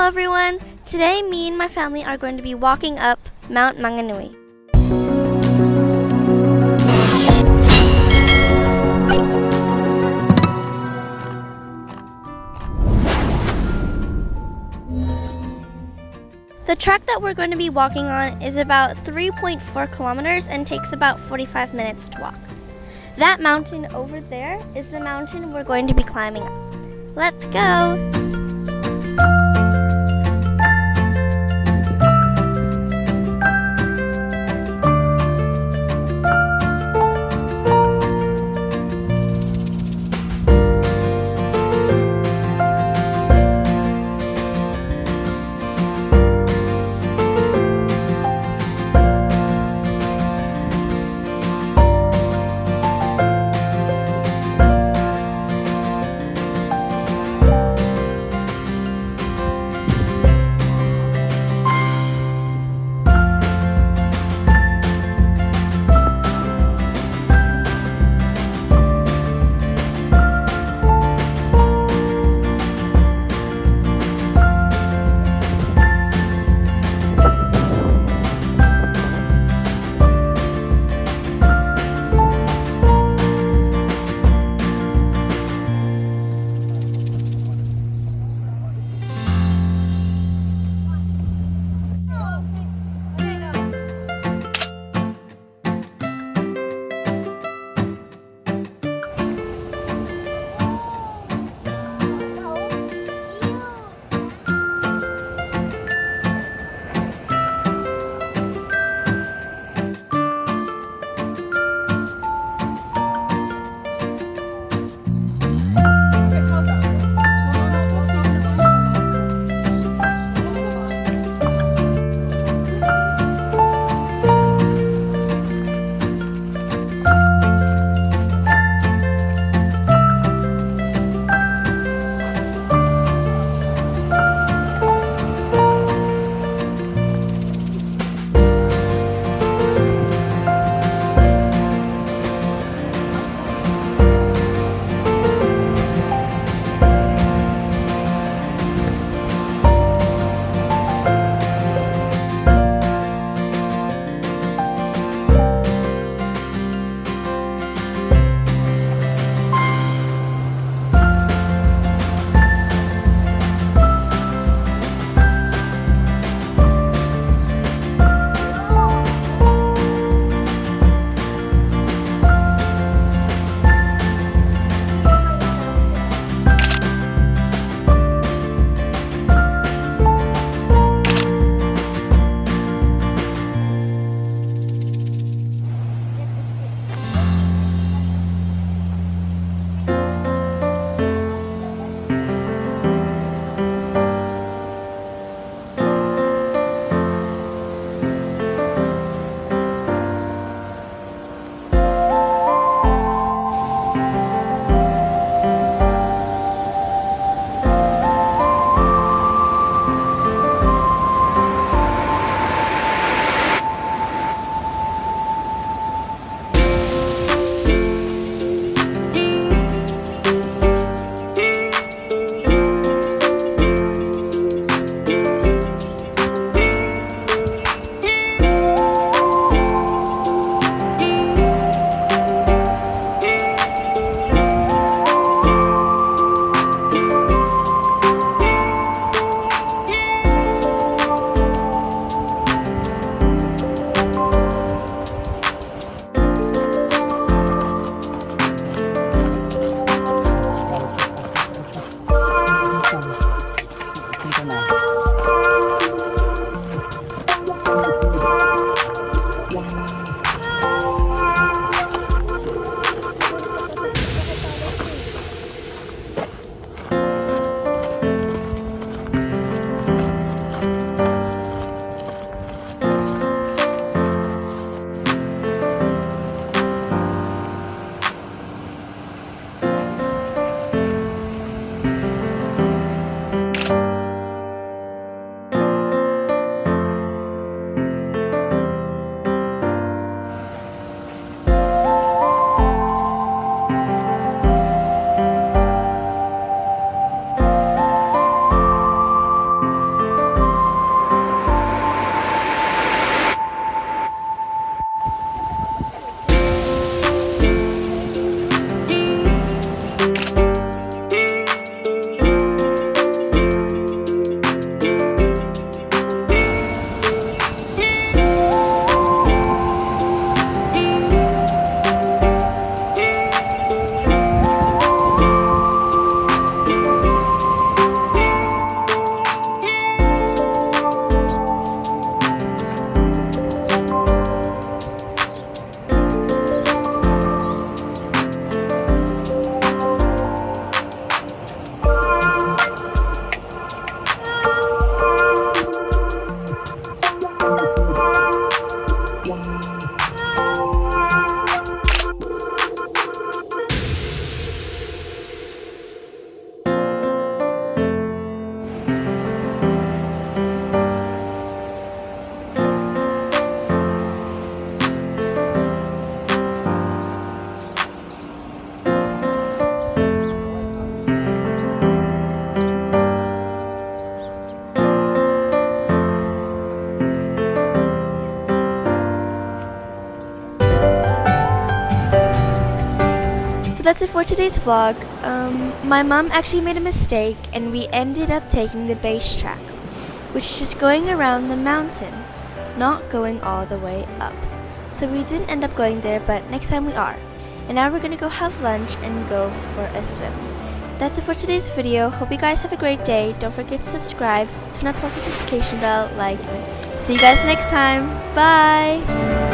Hello everyone! Today me and my family are going to be walking up Mount Maunganui. The track that we're going to be walking on is about 3.4 kilometers and takes about 45 minutes to walk. That mountain over there is the mountain we're going to be climbing up. Let's go! So that's it for today's vlog. My mom actually made a mistake and we ended up taking the base track, which is just going around the mountain, not going all the way up. So we didn't end up going there, but next time we are. And now we're gonna go have lunch and go for a swim. That's it for today's video. Hope you guys have a great day. Don't forget to subscribe, turn on post notification bell, like. See you guys next time. Bye!